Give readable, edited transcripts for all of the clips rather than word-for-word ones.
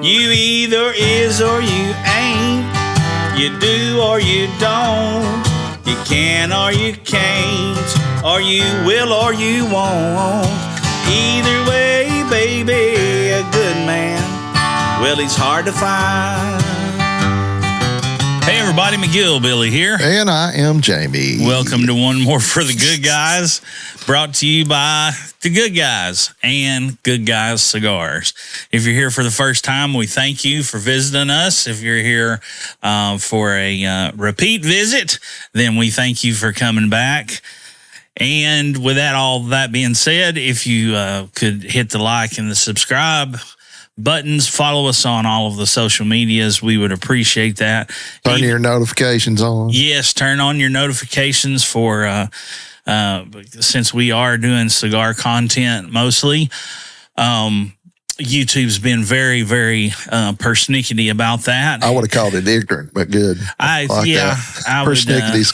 You either is or you ain't. You do or you don't. You can or you can't. Or you will or you won't. Either way, baby, a good man, well, he's hard to find. Hey, everybody, McGill Billy here. And I am Jamie. Welcome to one more for the Good Guys, brought to you by the Good Guys and Good Guys Cigars. If you're here for the first time, we thank you for visiting us. If you're here for a repeat visit, then we thank you for coming back. And with that, all that being said, if you could hit the like and the subscribe buttons, follow us on all of the social medias, we would appreciate that. Turn your notifications on. Yes, turn on your notifications for since we are doing cigar content mostly. YouTube's been very, very persnickety about that. I would have called it ignorant, but good. Pernickety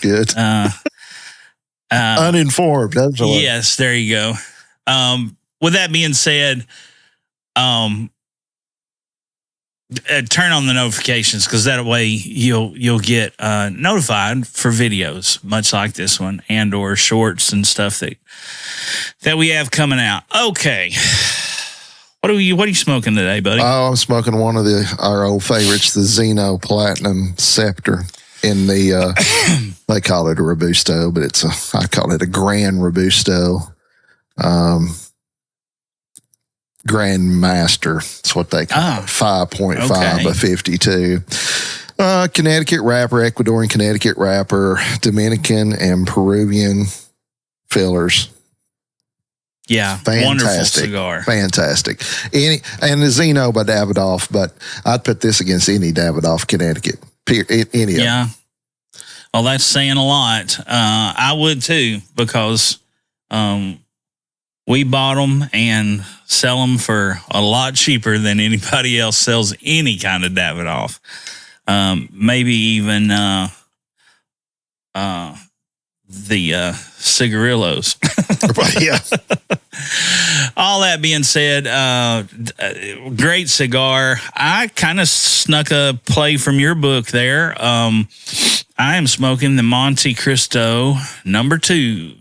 good. Uninformed. That's yes, there you go. With that being said, turn on the notifications, because that way you'll get notified for videos much like this one and or shorts and stuff that we have coming out. Okay. What are you smoking today, buddy? Oh, I'm smoking one of our old favorites, the Zeno Platinum Scepter. In the they call it a Robusto, but I call it a Grand Robusto. Grand Master. That's what they call it. 5.5 by 52. Connecticut wrapper, Ecuadorian Connecticut wrapper, Dominican and Peruvian fillers. Yeah, fantastic. Wonderful cigar. Fantastic. And the Zeno by Davidoff, but I'd put this against any Davidoff Connecticut. Any of them. Well, that's saying a lot. I would too, because we bought them and sell them for a lot cheaper than anybody else sells any kind of Davidoff. Maybe even the cigarillos. Yeah. All that being said, great cigar. I kind of snuck a play from your book there. I am smoking the Monte Cristo number 2.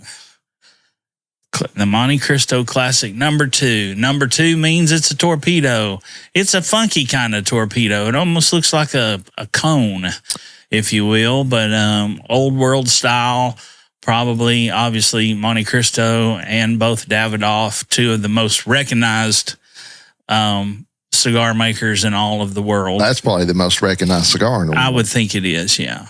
The Monte Cristo Classic number 2. Number 2 means it's a torpedo. It's a funky kind of torpedo. It almost looks like a cone, if you will, but old world style. Probably, obviously, Monte Cristo and both Davidoff, two of the most recognized cigar makers in all of the world. That's probably the most recognized cigar in the world. I would think it is, yeah.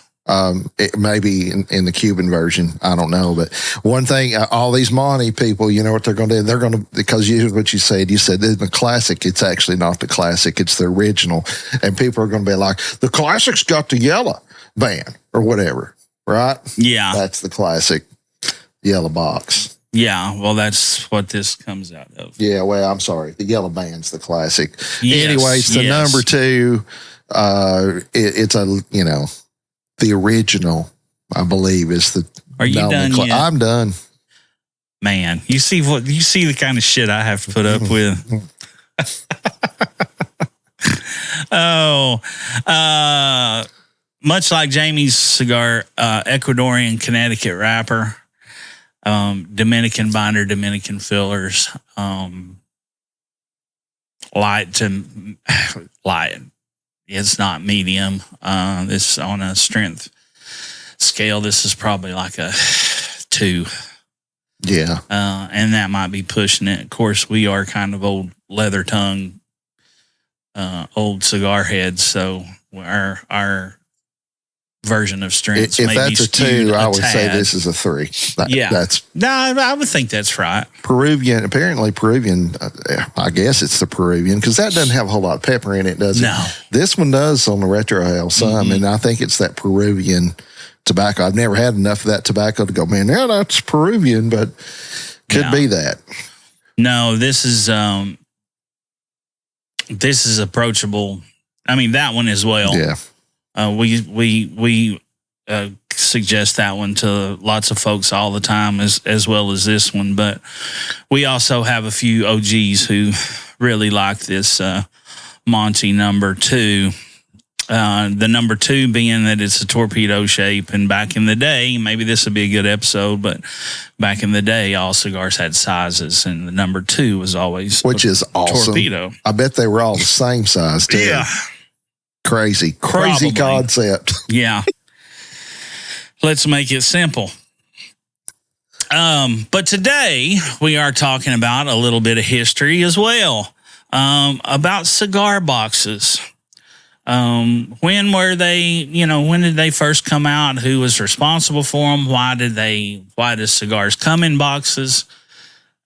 It maybe in the Cuban version, I don't know. But one thing, all these Monte people, you know what they're going to do? They're going to, because here's what you said. You said the classic. It's actually not the classic. It's the original. And people are going to be like, the classic's got the yellow band or whatever. Right? Yeah. That's the classic yellow box. Yeah. Well, that's what this comes out of. Yeah. Well, I'm sorry. The yellow band's the classic. Yes, anyways, the number 2, it's the original, I believe, is the. Are you done yet? I'm done. Man, you see the kind of shit I have to put up with. Much like Jamie's cigar, Ecuadorian Connecticut wrapper, Dominican binder, Dominican fillers, light. It's not medium. This on a strength scale, this is probably like a 2. Yeah. And that might be pushing it. Of course, we are kind of old leather tongue, old cigar heads, so our version of strengths. If that's a 2, I would say this is a 3. I would think that's right. Peruvian, I guess it's the Peruvian, because that doesn't have a whole lot of pepper in it, does it? No. This one does on the retrohale some, and I think it's that Peruvian tobacco. I've never had enough of that tobacco to go, man, yeah, that's Peruvian, but could be that. No, this is approachable. I mean, that one as well. Yeah. We suggest that one to lots of folks all the time, as well as this one. But we also have a few OGs who really like this Monty number 2. The number 2 being that it's a torpedo shape. And back in the day, maybe this would be a good episode, but back in the day, all cigars had sizes, and the number 2 was always which is awesome. Torpedo. I bet they were all the same size too. Yeah. Crazy Probably. concept. Yeah. Let's make it simple. But today we are talking about a little bit of history as well, about cigar boxes. When were they, when did they first come out? Who was responsible for them? Why do cigars come in boxes?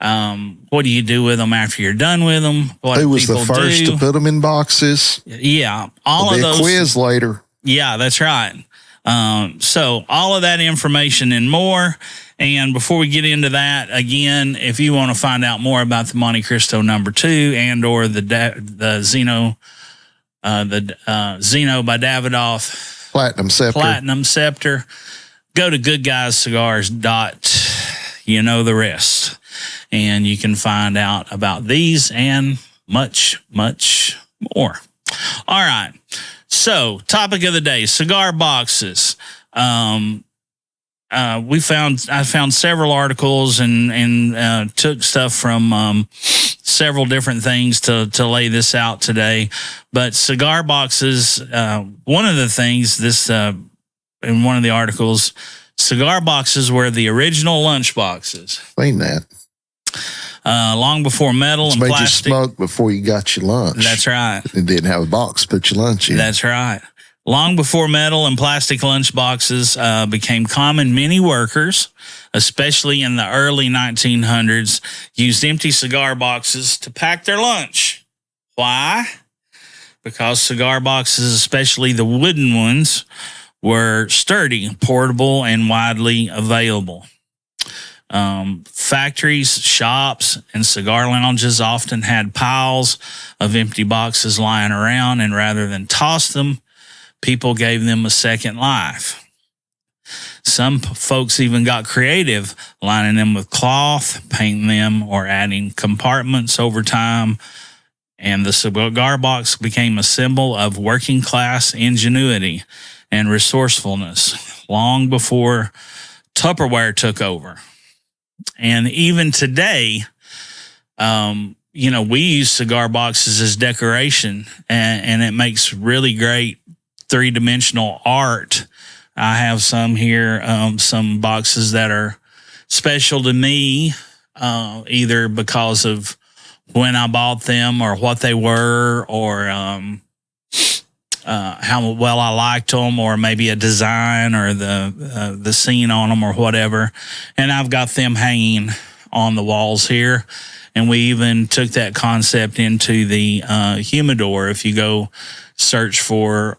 What do you do with them after you're done with them? Who was the first to put them in boxes? Yeah. All of those. Quiz later. Yeah, that's right. So all of that information and more. And before we get into that, again, if you want to find out more about the Monte Cristo number 2 and or the Zeno, Zeno by Davidoff Platinum Scepter, go to goodguyscigars. You know the rest, and you can find out about these and much, much more. All right. So, topic of the day: cigar boxes. I found several articles and took stuff from several different things to lay this out today. But cigar boxes, one of the things in one of the articles, cigar boxes were the original lunch boxes. Explain that. Long before metal and plastic. Made you smoke before you got your lunch. That's right. It didn't have a box to put your lunch in. That's right. Long before metal and plastic lunch boxes became common, many workers, especially in the early 1900s, used empty cigar boxes to pack their lunch. Why? Because cigar boxes, especially the wooden ones, were sturdy, portable, and widely available. Factories, shops, and cigar lounges often had piles of empty boxes lying around, and rather than toss them, people gave them a second life. Some folks even got creative, lining them with cloth, painting them, or adding compartments over time. And the cigar box became a symbol of working class ingenuity and resourcefulness long before Tupperware took over. And even today, we use cigar boxes as decoration, and it makes really great three-dimensional art. I have some here, some boxes that are special to me, either because of when I bought them or what they were, or how well I liked them, or maybe a design or the scene on them or whatever. And I've got them hanging on the walls here. And we even took that concept into the humidor. If you go search for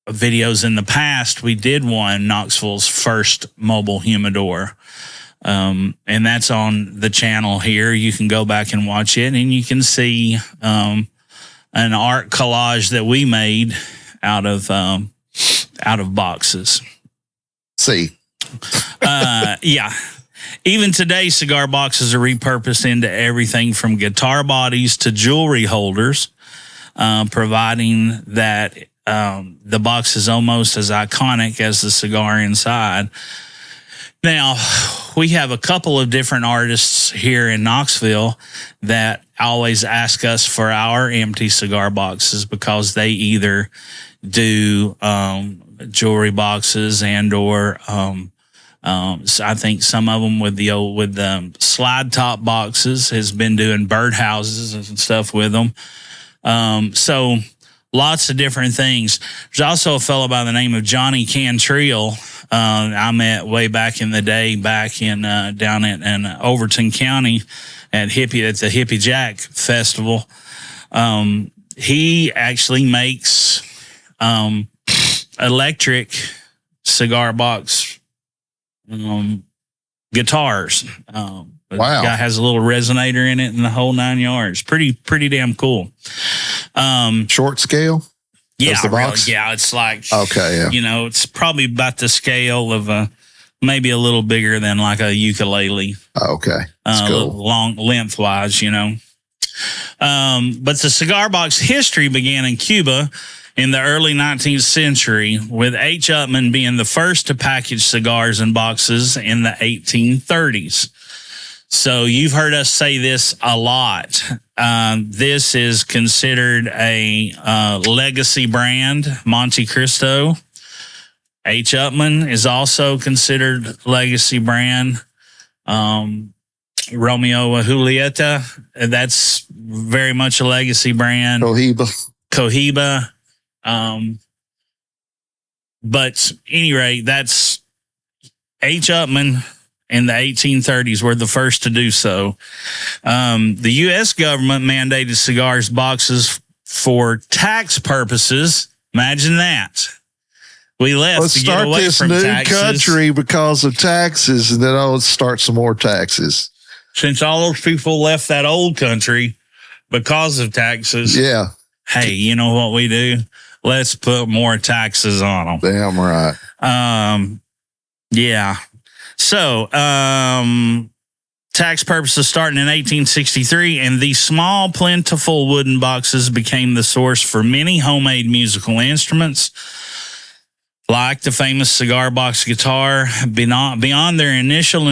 videos in the past, we did one, Knoxville's first mobile humidor. And that's on the channel here. You can go back and watch it, and you can see an art collage that we made out of boxes. See. Yeah. Even today, cigar boxes are repurposed into everything from guitar bodies to jewelry holders, providing that the box is almost as iconic as the cigar inside. Now, we have a couple of different artists here in Knoxville that always ask us for our empty cigar boxes, because they either do jewelry boxes and or so I think some of them with the slide top boxes has been doing birdhouses and stuff with them. So lots of different things. There's also a fellow by the name of Johnny Cantrell I met way back in the day, back in down in Overton County at the Hippie Jack Festival. He actually makes electric cigar box guitars. Wow. The guy has a little resonator in it and the whole 9 yards. Pretty damn cool. Short scale? Yeah, the box? yeah, it's like, okay, yeah. It's probably about the scale of maybe a little bigger than like a ukulele. Okay, that's cool. Long lengthwise, But the cigar box history began in Cuba in the early 19th century, with H. Upman being the first to package cigars in boxes in the 1830s. So you've heard us say this a lot. This is considered a legacy brand, Monte Cristo. H. Upman is also considered legacy brand. Romeo and Julieta, that's very much a legacy brand. Cohiba. But at any rate, that's H. Upman in the 1830s were the first to do so. The U.S. government mandated cigars boxes for tax purposes. Imagine that. We left Let's to start get away this from new taxes. country because of taxes, and then let's start some more taxes. Since all those people left that old country because of taxes. Yeah. Hey, you know what we do? Let's put more taxes on them. Damn right. Yeah. So, tax purposes starting in 1863, and these small, plentiful wooden boxes became the source for many homemade musical instruments, like the famous cigar box guitar. Beyond their initial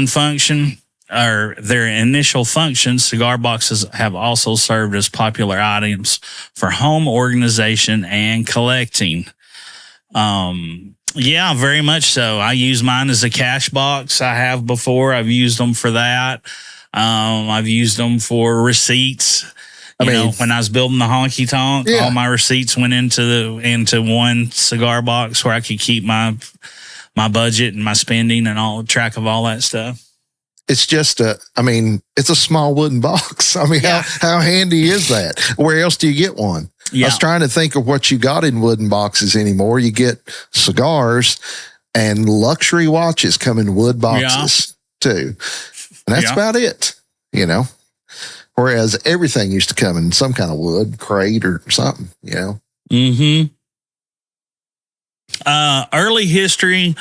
function, cigar boxes have also served as popular items for home organization and collecting. Yeah, very much so. I use mine as a cash box. I have before. I've used them for that. I've used them for receipts. You know, when I was building the honky tonk, all my receipts went into one cigar box where I could keep my budget and my spending and all track of all that stuff. It's just it's a small wooden box. I mean, how handy is that? Where else do you get one? Yeah. I was trying to think of what you got in wooden boxes anymore. You get cigars and luxury watches come in wood boxes too. And that's about it, you know. Whereas everything used to come in some kind of wood crate or something, you know. Mm-hmm. Early history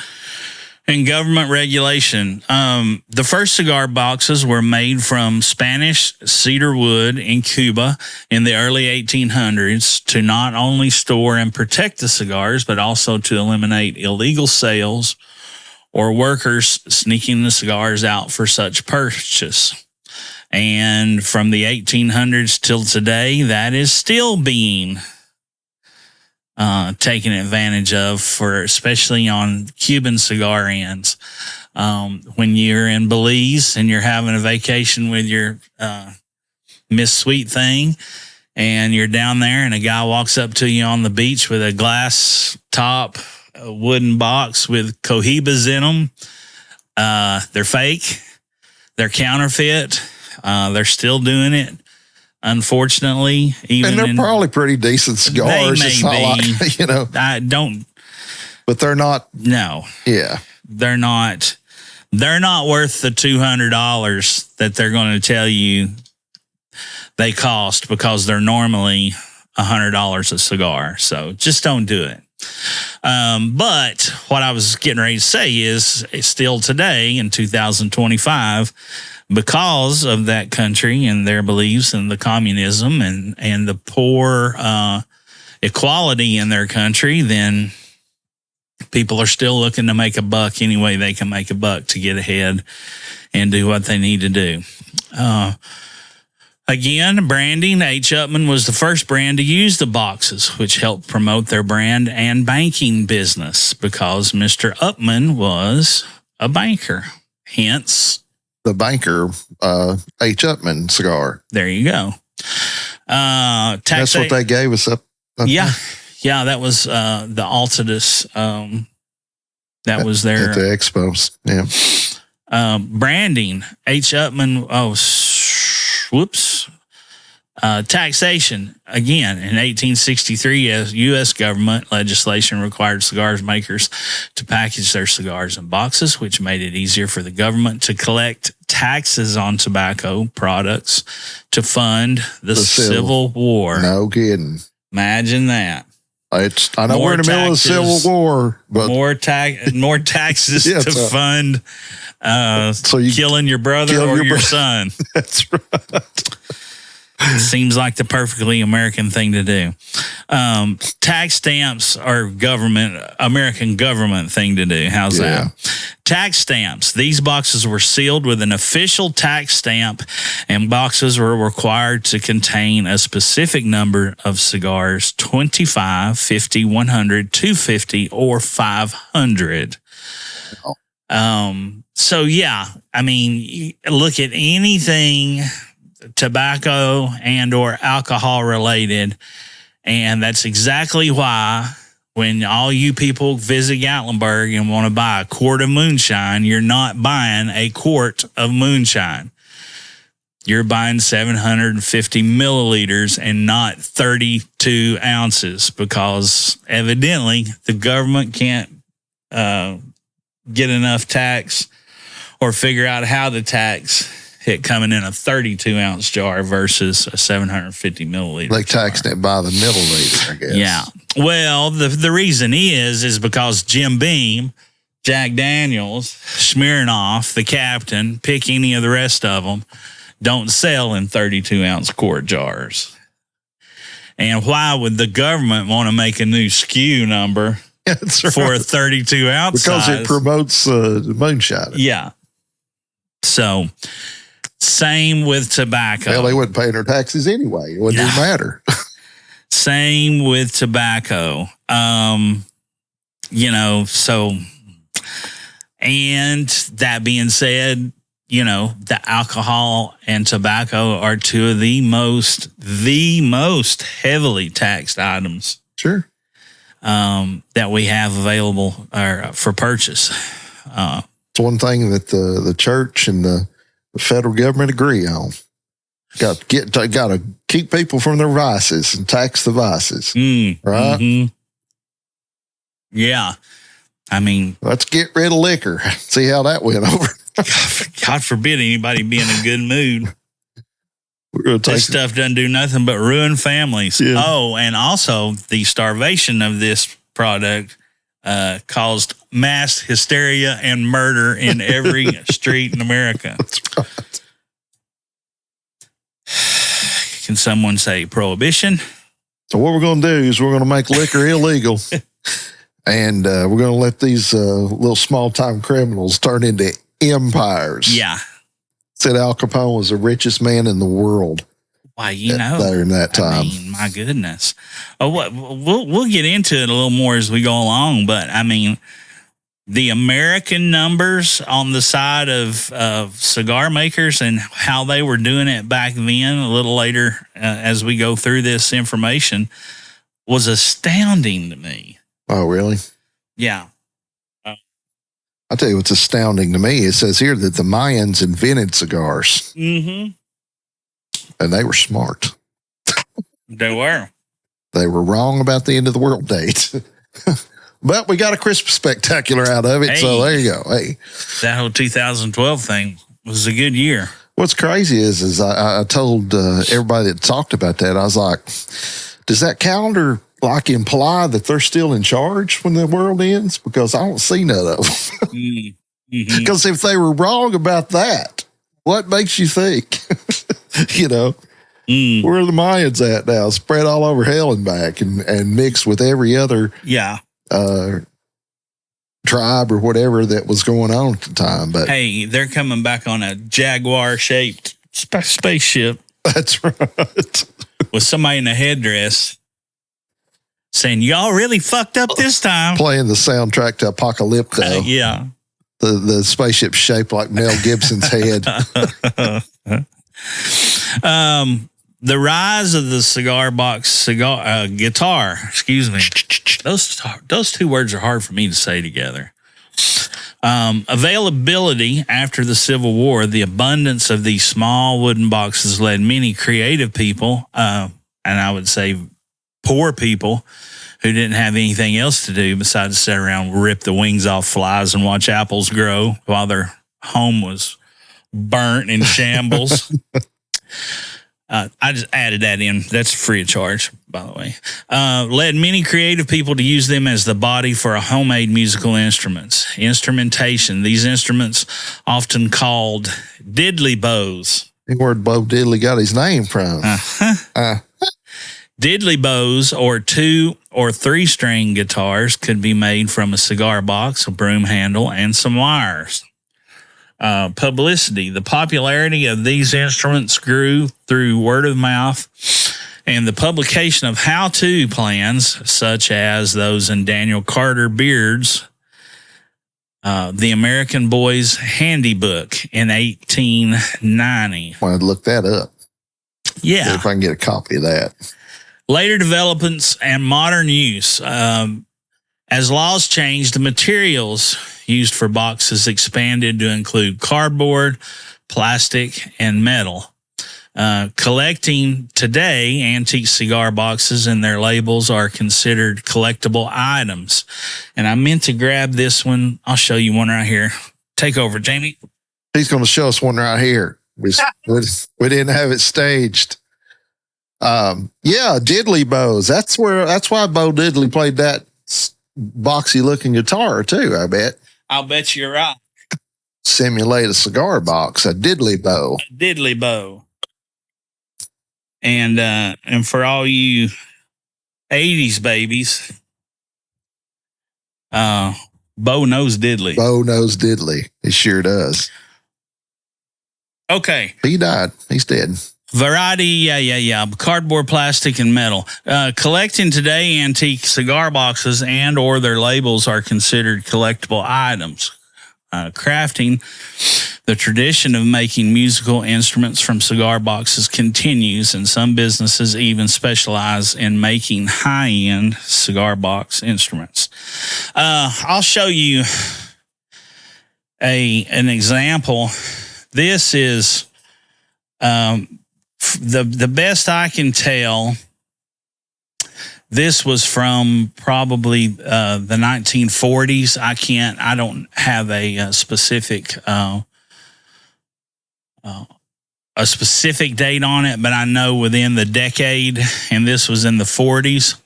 and government regulation. The first cigar boxes were made from Spanish cedar wood in Cuba in the early 1800s to not only store and protect the cigars, but also to eliminate illegal sales or workers sneaking the cigars out for such purchase. And from the 1800s till today, that is still being taken advantage of, for especially on Cuban cigar ends. When you're in Belize and you're having a vacation with your Miss Sweet Thing, and you're down there and a guy walks up to you on the beach with a glass top wooden box with cohibas in them, they're fake, they're counterfeit, they're still doing it. Unfortunately, and they're probably pretty decent cigars. They may be. Like, you know, but they're not. No, they're not worth the $200 that they're going to tell you they cost, because they're normally $100 a cigar. So just don't do it. But what I was getting ready to say is, still today in 2025. Because of that country and their beliefs and the communism and the poor equality in their country, then people are still looking to make a buck any way they can make a buck to get ahead and do what they need to do. Again, branding. H. Upman was the first brand to use the boxes, which helped promote their brand and banking business, because Mr. Upman was a banker. Hence, the banker, H. Upman cigar. There you go. That's what they gave us up. Yeah, that was the Altadis. That was their at the expos. Yeah. Branding. H. Upman. Taxation. Again, in 1863, as U.S. government legislation required cigars makers to package their cigars in boxes, which made it easier for the government to collect taxes on tobacco products to fund the Civil War. No kidding. Imagine that. I know we're in the middle of the Civil War, but more taxes to fund killing your brother or your son. That's right. Seems like the perfectly American thing to do. Tax stamps are American government thing to do. How's that? Tax stamps. These boxes were sealed with an official tax stamp, and boxes were required to contain a specific number of cigars: 25, 50, 100, 250, or 500. So yeah, I mean, look at anything tobacco and or alcohol related, and that's exactly why when all you people visit Gatlinburg and want to buy a quart of moonshine, you're not buying a quart of moonshine. You're buying 750 milliliters and not 32 ounces, because evidently the government can't get enough tax or figure out how to tax it coming in a 32-ounce jar versus a 750 milliliter. They taxed it by the milliliter, I guess. Yeah. Well, the reason is because Jim Beam, Jack Daniels, Smirnoff, the Captain, pick any of the rest of them, don't sell in 32-ounce quart jars. And why would the government want to make a new SKU number That's right. for a 32-ounce because size? it promotes moonshine. Yeah. So, same with tobacco. Well, they wouldn't pay their taxes anyway. It wouldn't even matter. Same with tobacco. So, and that being said, the alcohol and tobacco are two of the most heavily taxed items. Sure. That we have available for purchase. It's one thing that the church and the federal government agree on. Got to keep people from their vices and tax the vices, right? Mm-hmm. Yeah, I mean, let's get rid of liquor. See how that went over. God forbid anybody be in a good mood. This stuff doesn't do nothing but ruin families. Yeah. Oh, and also the starvation of this product caused mass hysteria and murder in every street in America. That's right. Can someone say prohibition? So what we're going to do is we're going to make liquor illegal, and we're going to let these little small-time criminals turn into empires. Yeah. Said Al Capone was the richest man in the world. Why, there in that time. I mean, my goodness. Oh, we'll get into it a little more as we go along, but I mean, the American numbers on the side of cigar makers and how they were doing it back then, a little later as we go through this information, was astounding to me. Oh, really? Yeah. I'll tell you what's astounding to me. It says here that the Mayans invented cigars. Mm-hmm. And they were smart. They were. They were wrong about the end of the world date. But we got a Christmas spectacular out of it, so there you go. Hey, that whole 2012 thing was a good year. What's crazy is I told everybody that talked about that, I was like, does that calendar like imply that they're still in charge when the world ends? Because I don't see none of them. Because if they were wrong about that, what makes you think? Where are the Mayans at now? Spread all over hell and back, and mixed with every other tribe or whatever that was going on at the time. But hey, they're coming back on a Jaguar-shaped spaceship. That's right. With somebody in a headdress saying, "Y'all really fucked up this time." Playing the soundtrack to Apocalypto. Yeah. The spaceship shaped like Mel Gibson's head. The rise of the cigar box guitar. Excuse me. Those two words are hard for me to say together. Availability after the Civil War, the abundance of these small wooden boxes led many creative people, and I would say poor people, who didn't have anything else to do besides sit around, rip the wings off flies and watch apples grow while their home was burnt in shambles. I just added that in. That's free of charge, by the way. Led many creative people to use them as the body for a homemade musical instruments. Instrumentation. These instruments, often called diddley bows. Where Bo Diddley got his name from. Diddley bows or 2 or 3 string guitars could be made from a cigar box, a broom handle, and some wires. Publicity. The popularity of these instruments grew through word of mouth and the publication of how-to plans, such as those in Daniel Carter Beard's The American Boy's Handy Book in 1890. I wanted to look that up. Yeah. See if I can get a copy of that. Later developments and modern use. As laws changed, the materials used for boxes expanded to include cardboard, plastic, and metal. Collecting today, antique cigar boxes and their labels are considered collectible items. And I meant to grab this one. I'll show you one right here. Take over, Jamie. He's going to show us one right here. We didn't have it staged. Diddley bows. That's why Bo Diddley played that boxy looking guitar too, I bet. I'll bet you're right. Simulate a cigar box, a diddley bow. A diddley bow. And for all you 80s babies, Bo knows diddley. Bo knows diddley. He sure does. Okay. He died. He's dead. Variety, yeah. Cardboard, plastic, and metal. Collecting today, antique cigar boxes and or their labels are considered collectible items. Crafting, the tradition of making musical instruments from cigar boxes continues, and some businesses even specialize in making high-end cigar box instruments. I'll show you an example. This is the best I can tell. This was from probably the 1940s. I don't have a specific date on it, but I know within the decade, and this was in the 40s.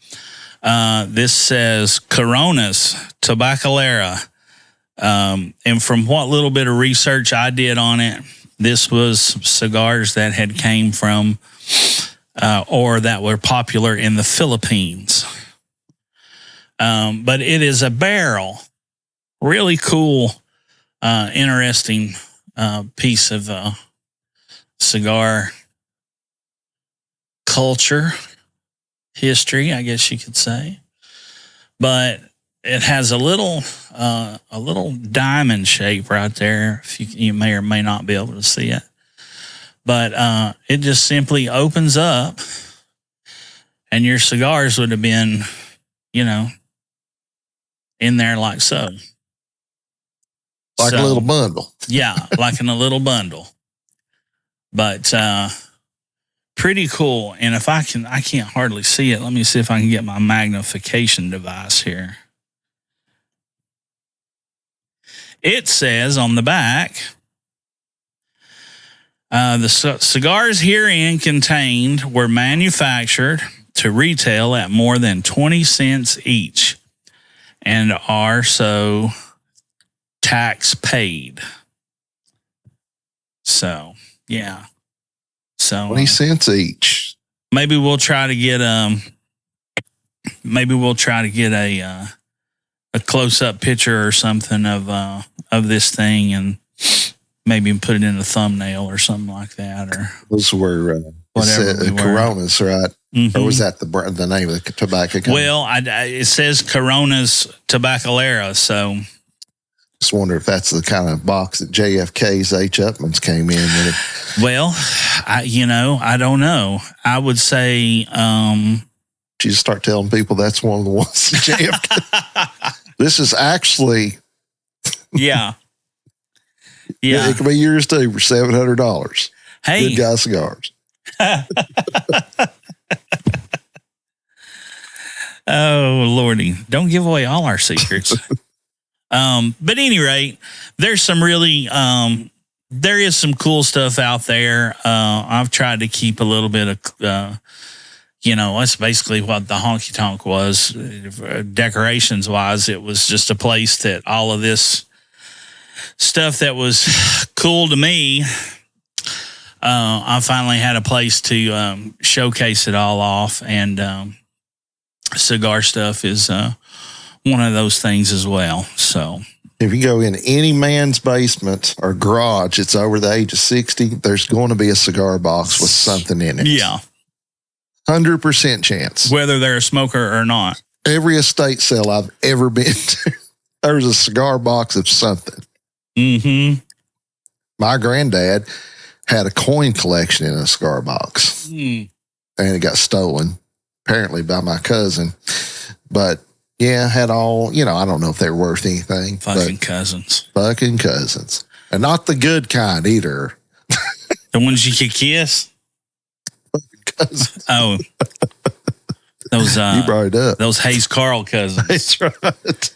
This says Coronas Tabacalera. And from what little bit of research I did on it, this was cigars that had came from or that were popular in the Philippines. But it is a barrel. Really cool, interesting piece of cigar culture, history, I guess you could say. But it has a little diamond shape right there. If you may or may not be able to see it. But it just simply opens up, and your cigars would have been, in there like so. Like a little bundle. Yeah, like in a little bundle. But pretty cool. And if I can't hardly see it. Let me see if I can get my magnification device here. It says on the back, the cigars herein contained were manufactured to retail at more than 20 cents each and are so tax paid. So, yeah. So 20 cents each. Maybe we'll try to get a close-up picture or something of this thing, and maybe put it in a thumbnail or something like that. Or those were Coronas, right? Mm-hmm. Or was that the name of the tobacco company? Well, it says Coronas Tabacalera, so just wonder if that's the kind of box that JFK's H. Upman's came in with. Well, I don't know. I would say you just start telling people that's one of the ones that JFK. This is actually yeah. It could be yours too for $700. Hey, Good Guy Cigars. Oh Lordy, don't give away all our secrets. But at any rate, there's some really there is some cool stuff out there. I've tried to keep a little bit of that's basically what the honky tonk was. Decorations wise, it was just a place that all of this stuff that was cool to me I finally had a place to showcase it all off, and cigar stuff is one of those things as well. So if you go in any man's basement or garage, it's over the age of 60, there's going to be a cigar box with something in it. Yeah. 100% chance. Whether they're a smoker or not. Every estate sale I've ever been to, there's a cigar box of something. Mm-hmm. My granddad had a coin collection in a cigar box. And it got stolen, apparently by my cousin. But yeah, had all, I don't know if they're worth anything. Fucking cousins. Fucking cousins. And not the good kind either. The ones you could kiss? Cousins. Oh. Those you brought it up. Those Hayes Carl cousins. That's right.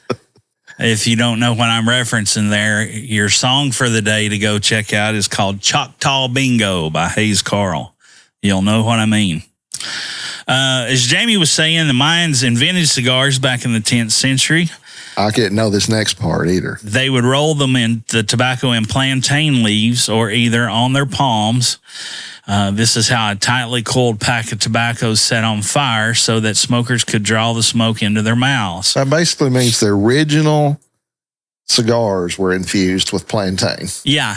If you don't know what I'm referencing there, your song for the day to go check out is called Choctaw Bingo by Hayes Carl. You'll know what I mean. As Jamie was saying, the Mayans invented cigars back in the 10th century. I couldn't know this next part either. They would roll them in the tobacco in plantain leaves or either on their palms. This is how a tightly coiled pack of tobacco is set on fire so that smokers could draw the smoke into their mouths. That basically means the original cigars were infused with plantain. Yeah.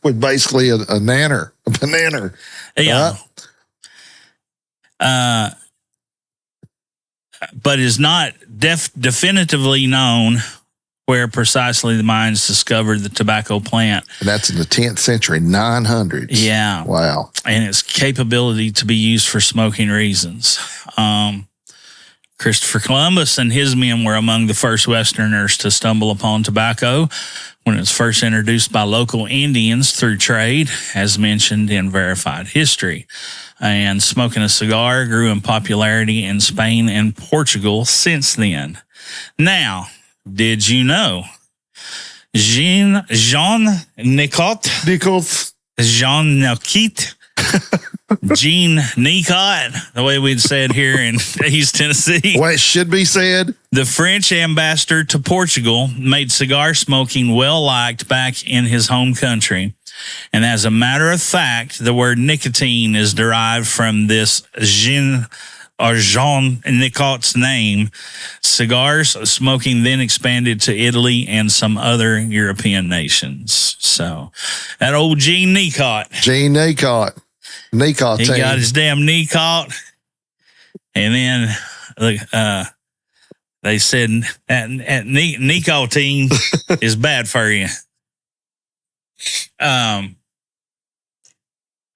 With basically a banana. Yeah. But is not definitively known where precisely the Mayans discovered the tobacco plant. And that's in the 10th century, 900s. Yeah. Wow. And its capability to be used for smoking reasons. Christopher Columbus and his men were among the first Westerners to stumble upon tobacco when it was first introduced by local Indians through trade, as mentioned in verified history. And smoking a cigar grew in popularity in Spain and Portugal since then. Now, did you know Jean Nicot, the way we'd say it here in East Tennessee. Well, it should be said. The French ambassador to Portugal made cigar smoking well liked back in his home country. And as a matter of fact, the word nicotine is derived from this Jean Nicot's name. Cigars smoking then expanded to Italy and some other European nations. So that old Jean Nicot. He got his damn Nicot. And then they said that nicotine is bad for you.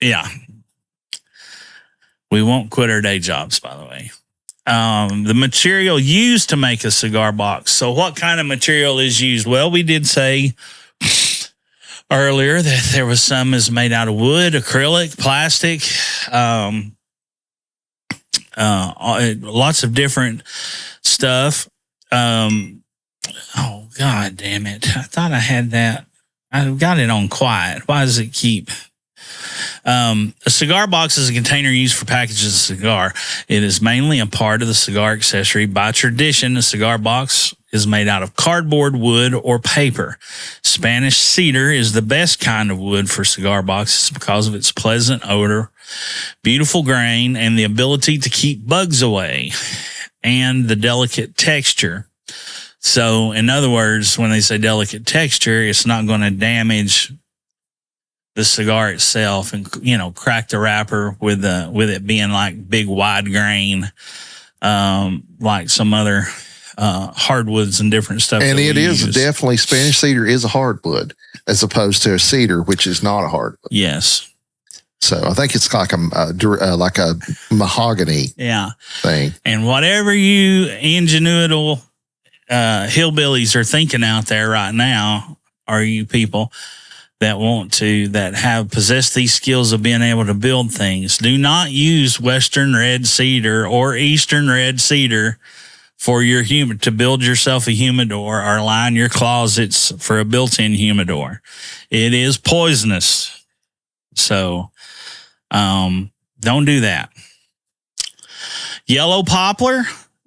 Yeah. We won't quit our day jobs, by the way. The material used to make a cigar box. So what kind of material is used? Well, we did say earlier that there was some is made out of wood, acrylic, plastic, lots of different stuff. Oh, God damn it. I thought I had that. I've got it on quiet. Why does it keep... a cigar box is a container used for packaging a cigar. It is mainly a part of the cigar accessory. By tradition, a cigar box is made out of cardboard, wood, or paper. Spanish cedar is the best kind of wood for cigar boxes because of its pleasant odor, beautiful grain, and the ability to keep bugs away, and the delicate texture. So, in other words, when they say delicate texture, it's not going to damage the cigar itself and, crack the wrapper with it being like big wide grain, like some other hardwoods and different stuff. And it is definitely, Spanish cedar is a hardwood as opposed to a cedar, which is not a hardwood. Yes. So I think it's like a mahogany thing. And whatever you ingenuital hillbillies are thinking out there right now, are you people that have possessed these skills of being able to build things, do not use Western red cedar or Eastern red cedar for your to build yourself a humidor or line your closets for a built-in humidor. It is poisonous. So, don't do that. Yellow poplar,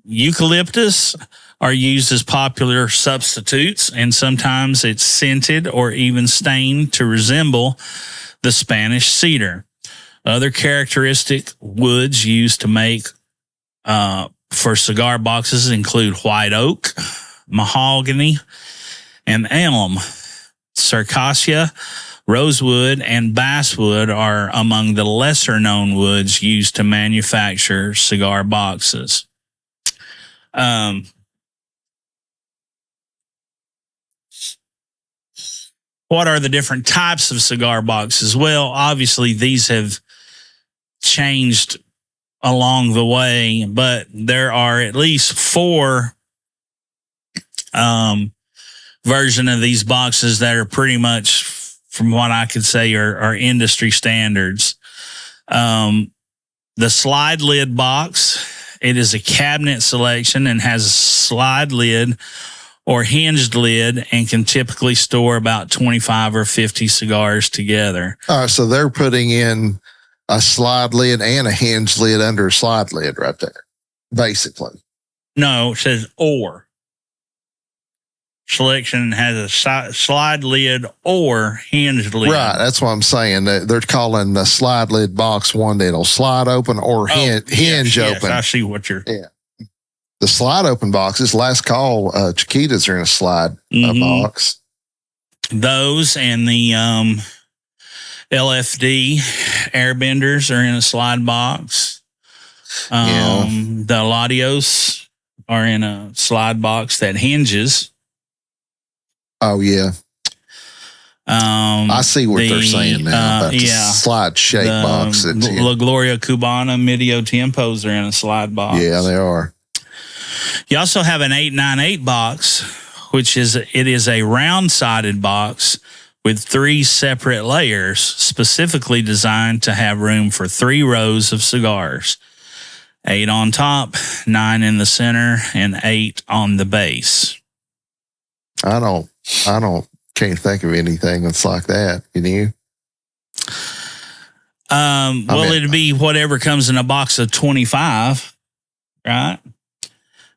eucalyptus are used as popular substitutes, and sometimes it's scented or even stained to resemble the Spanish cedar. Other characteristic woods used to make for cigar boxes include white oak, mahogany, and elm. Circassia, rosewood, and basswood are among the lesser-known woods used to manufacture cigar boxes. What are the different types of cigar boxes? Well, obviously, these have changed along the way, but there are at least 4 version of these boxes that are pretty much, from what I could say, are industry standards. The slide lid box, it is a cabinet selection and has a slide lid or hinged lid and can typically store about 25 or 50 cigars together. So they're putting in a slide lid and a hinge lid under a slide lid right there, basically. No, it says or. Selection has a slide lid or hinged lid. Right, that's what I'm saying. They're calling the slide lid box one that'll slide open or hinge open. Yes, I see what you're... Yeah. The slide open boxes, last call, Chiquitas are in a slide box. Those and the LFD airbenders are in a slide box. The Latios are in a slide box that hinges. Oh, yeah. I see what they're saying now about the slide shape box. La Gloria Cubana Medio Tiempos are in a slide box. Yeah, they are. You also have an 898 box, which is a round-sided box with 3 separate layers, specifically designed to have room for 3 rows of cigars. 8 on top, 9 in the center, and 8 on the base. Can't think of anything that's like that. Can you? It'd be whatever comes in a box of 25, right?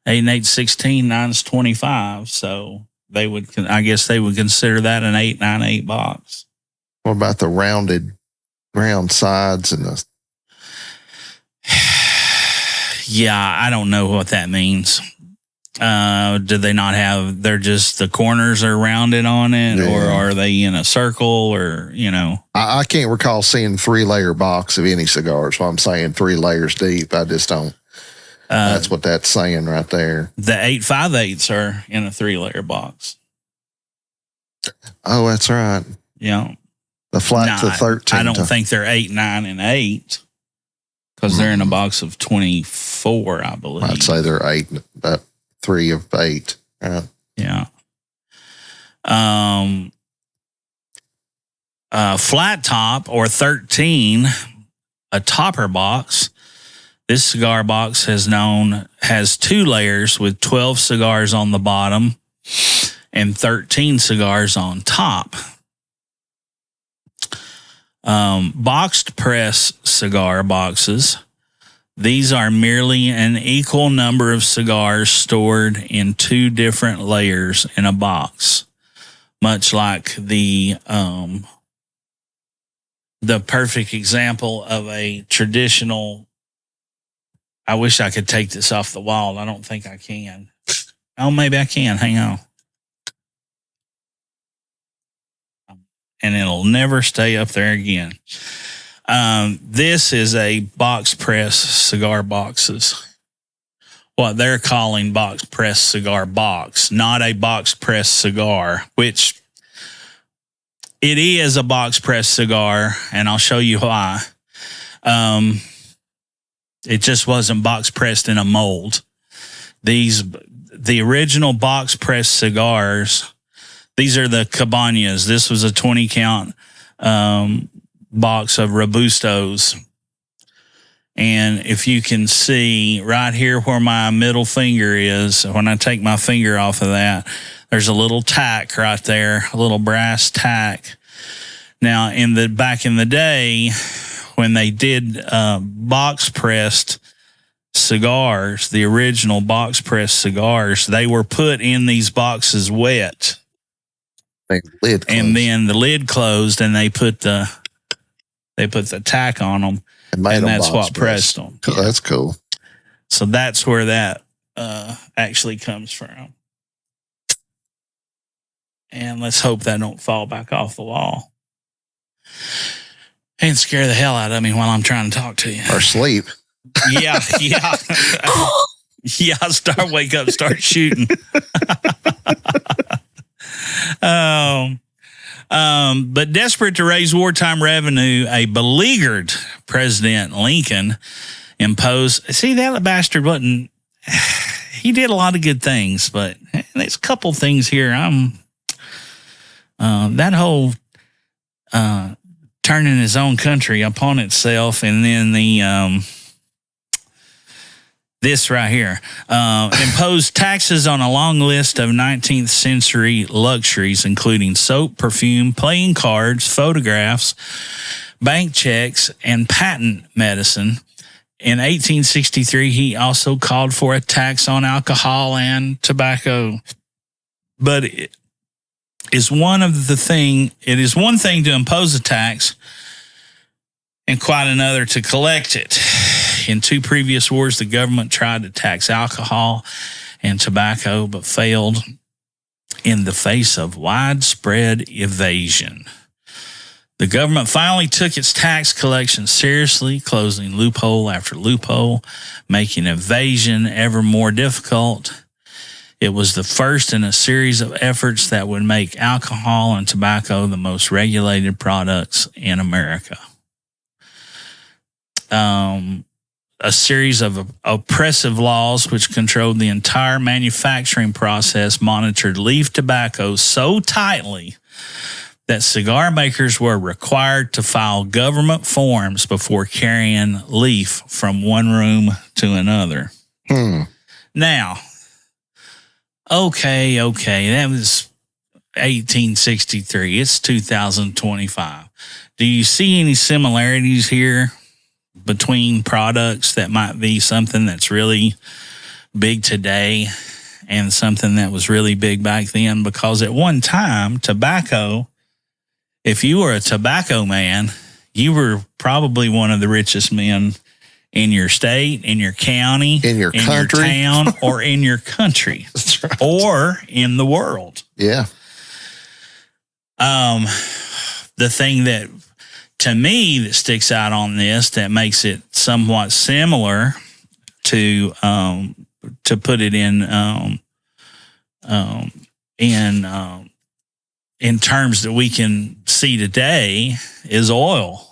8 and 8, 16, 9 is 25. So I guess they would consider that an 898 box. What about the round sides and the? Yeah, I don't know what that means. Do they not have, they're just the corners are rounded on it, or are they in a circle, or, I can't recall seeing 3-layer box of any cigars. So I'm saying 3 layers deep. I just don't. That's what that's saying right there. The 858s are in a 3-layer box. Oh, that's right. Yeah. The flat to 13. I don't think they're 8, 9, and 8 because they're in a box of 24, I believe. I'd say they're 8, 3 of 8. Yeah. Flat top or 13, a topper box. This cigar box has 2 layers with 12 cigars on the bottom and 13 cigars on top. Boxed press cigar boxes. These are merely an equal number of cigars stored in 2 different layers in a box, much like the perfect example of a traditional. I wish I could take this off the wall. I don't think I can. Oh, maybe I can. Hang on. And it'll never stay up there again. This is a box press cigar boxes. What they're calling box press cigar box, not a box press cigar, which it is a box press cigar, and I'll show you why. It just wasn't box pressed in a mold. The original box press cigars, these are the Cabañas. This was a 20 count box of Robustos. And if you can see right here where my middle finger is, when I take my finger off of that, there's a little tack right there, a little brass tack. Now, back in the day, when they did box pressed cigars, the original box pressed cigars, they were put in these boxes wet. And then the lid closed, and they put the They put the tack on them, and that's what pressed them. Yeah. That's cool. So that's where that actually comes from. And let's hope that don't fall back off the wall and scare the hell out of me while I'm trying to talk to you. Or sleep. Yeah. Yeah, wake up, start shooting. But desperate to raise wartime revenue, a beleaguered President Lincoln imposed. See, that bastard wasn't. He did a lot of good things, but there's a couple things here. That whole turning his own country upon itself, and then the this right here imposed taxes on a long list of 19th century luxuries, including soap, perfume, playing cards, photographs, bank checks, and patent medicine. In 1863, he also called for a tax on alcohol and tobacco. But it is one thing to impose a tax and quite another to collect it. In 2 previous wars, the government tried to tax alcohol and tobacco, but failed in the face of widespread evasion. The government finally took its tax collection seriously, closing loophole after loophole, making evasion ever more difficult. It was the first in a series of efforts that would make alcohol and tobacco the most regulated products in America. A series of oppressive laws which controlled the entire manufacturing process monitored leaf tobacco so tightly that cigar makers were required to file government forms before carrying leaf from one room to another. Now, okay, that was 1863. It's 2025. Do you see any similarities here between products that might be something that's really big today and something that was really big back then? Because at one time, tobacco, if you were a tobacco man, you were probably one of the richest men in your state, in your county, in your country, your town, or in your country, That's right. or in the world. Yeah. The thing that, to me, that sticks out on this that makes it somewhat similar to put it in terms that we can see today is oil.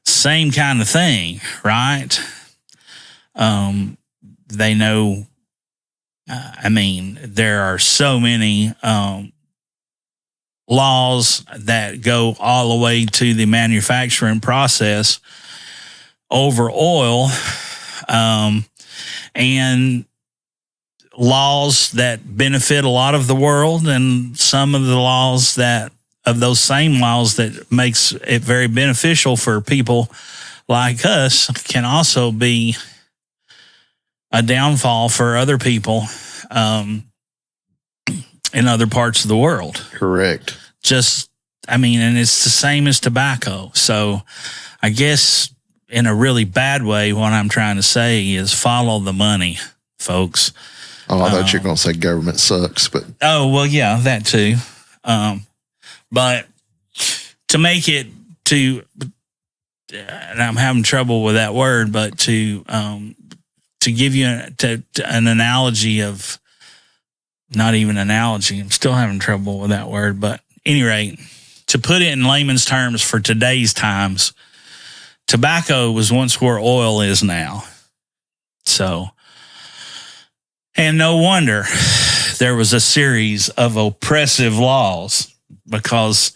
Same kind of thing, right? They know, there are so many laws that go all the way to the manufacturing process over oil, and laws that benefit a lot of the world, and some of the laws of those same laws that makes it very beneficial for people like us can also be a downfall for other people in other parts of the world. Correct. And it's the same as tobacco. So I guess in a really bad way, what I'm trying to say is follow the money, folks. Oh, I thought you were going to say government sucks, but. Oh, well, yeah, that too. But to make it and I'm having trouble with that word, but to give you an analogy of, not even analogy, I'm still having trouble with that word, but at any rate, to put it in layman's terms for today's times, tobacco was once where oil is now. So, and no wonder there was a series of oppressive laws, because,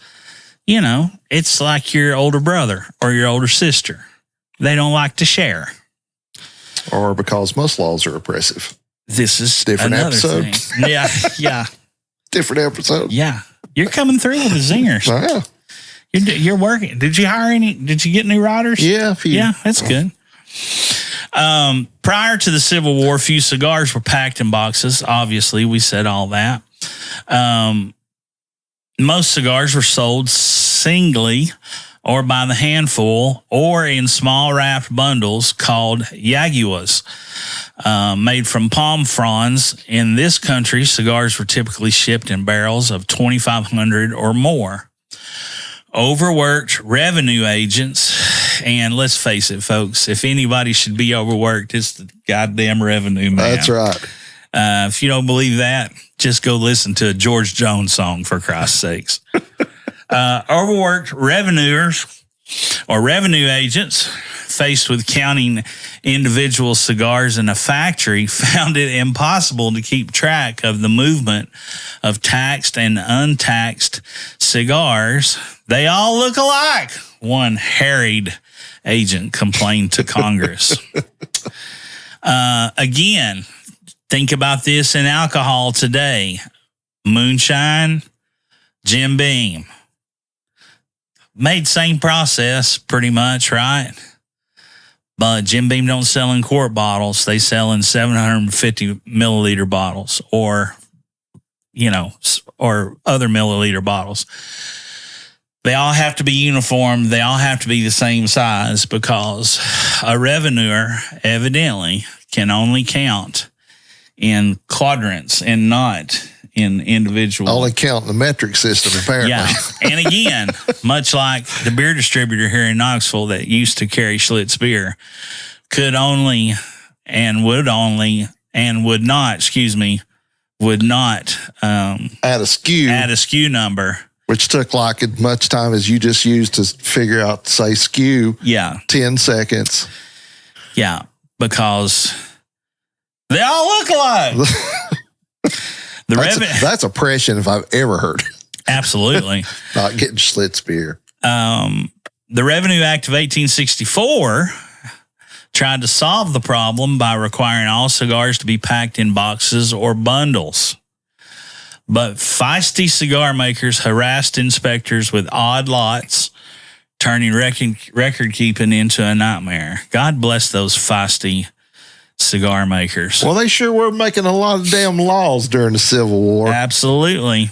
it's like your older brother or your older sister. They don't like to share. Or because most laws are oppressive. This is different episode. Thing. Yeah. Different episode. Yeah. You're coming through with the zingers. Oh, yeah. You're working. Did you get new riders? Yeah, a few. Yeah, that's good. Prior to the Civil War, few cigars were packed in boxes. Obviously, we said all that. Most cigars were sold singly or by the handful, or in small wrapped bundles called yaguas, made from palm fronds. In this country, cigars were typically shipped in barrels of 2,500 or more. Overworked revenue agents, and let's face it, folks, if anybody should be overworked, it's the goddamn revenue man. That's right. If you don't believe that, just go listen to a George Jones song, for Christ's sakes. Overworked revenuers or revenue agents, faced with counting individual cigars in a factory, found it impossible to keep track of the movement of taxed and untaxed cigars. They all look alike, one harried agent complained to Congress. Again, think about this in alcohol today. Moonshine, Jim Beam. Made same process pretty much, right? But Jim Beam don't sell in quart bottles. They sell in 750 milliliter bottles or other milliliter bottles. They all have to be uniform. They all have to be the same size because a revenuer evidently can only count in quadrants and not in individual. Only count in the metric system, apparently. Yeah. And again, much like the beer distributor here in Knoxville that used to carry Schlitz beer, would not add a SKU number. Which took like as much time as you just used to figure out, say, SKU. Yeah. 10 seconds. Yeah. Because they all look alike. That's oppression if I've ever heard it. Absolutely. Not getting Schlitz beer. The Revenue Act of 1864 tried to solve the problem by requiring all cigars to be packed in boxes or bundles. But feisty cigar makers harassed inspectors with odd lots, turning record keeping into a nightmare. God bless those feisty cigar makers. Well, they sure were making a lot of damn laws during the Civil War. Absolutely.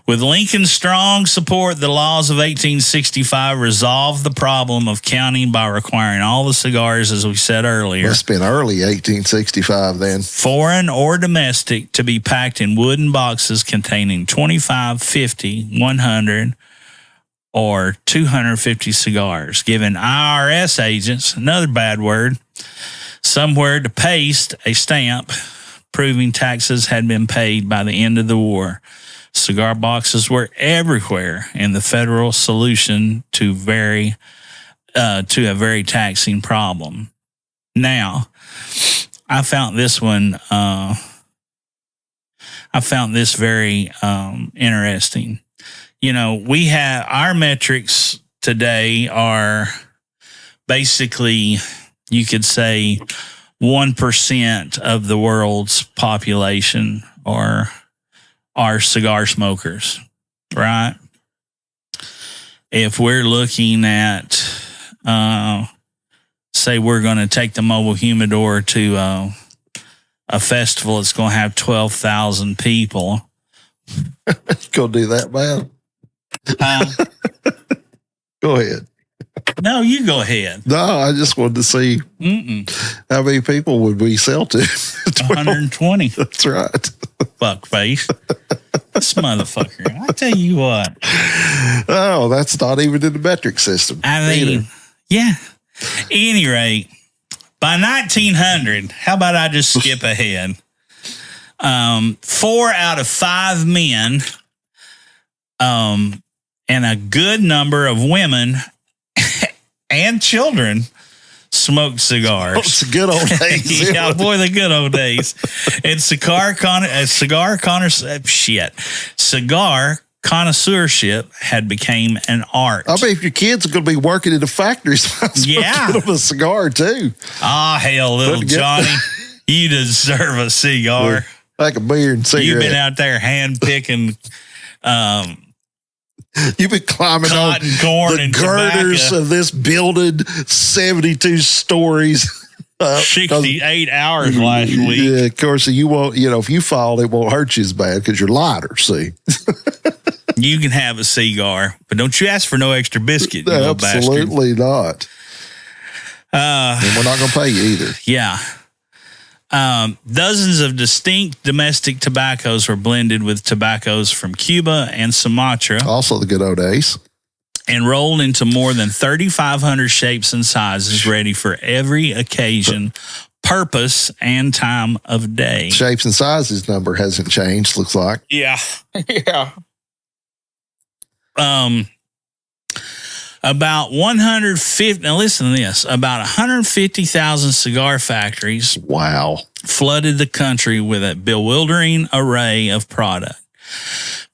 With Lincoln's strong support, the laws of 1865 resolved the problem of counting by requiring all the cigars, as we said earlier. Must have been early 1865 then. Foreign or domestic, to be packed in wooden boxes containing 25, 50, 100, or 250 cigars, giving IRS agents, another bad word, somewhere to paste a stamp proving taxes had been paid by the end of the war. Cigar boxes were everywhere in the federal solution to a very taxing problem. Now, I found this very interesting. We have our metrics today are basically, you could say, 1% of the world's population are cigar smokers, right? If we're looking at, say we're going to take the mobile humidor to a festival that's going to have 12,000 people. Go do that, man. Go ahead. No, you go ahead. No, I just wanted to see how many people would we sell to. 120. That's right. Fuckface. This motherfucker. I tell you what. Oh, that's not even in the metric system. I mean, yeah. Any rate, by 1900, how about I just skip ahead? 4 out of 5 men, and a good number of women and children smoked cigars. Oh, it's the good old days. Yeah, boy, the good old days. And cigar connoisseurship had became an art. I mean, if your kids are going to be working in the factories, yeah, get them a cigar too. Ah, hell, little Johnny, you deserve a cigar. Like a beer and cigarette. You've been out there hand picking. You've been climbing cotton, on corn, the and girders tobacco. of this building, 72 stories. 68 hours last week. Yeah, of course, you won't. If you fall, it won't hurt you as bad because you're lighter. See. You can have a cigar, but don't you ask for no extra biscuit, you little bastard. Absolutely not. And we're not going to pay you either. Yeah. Dozens of distinct domestic tobaccos were blended with tobaccos from Cuba and Sumatra. Also the good old days. And rolled into more than 3,500 shapes and sizes, ready for every occasion, purpose, and time of day. Shapes and sizes number hasn't changed, looks like. Yeah. Yeah. About 150, now listen to this, about 150,000 cigar factories flooded the country with a bewildering array of product.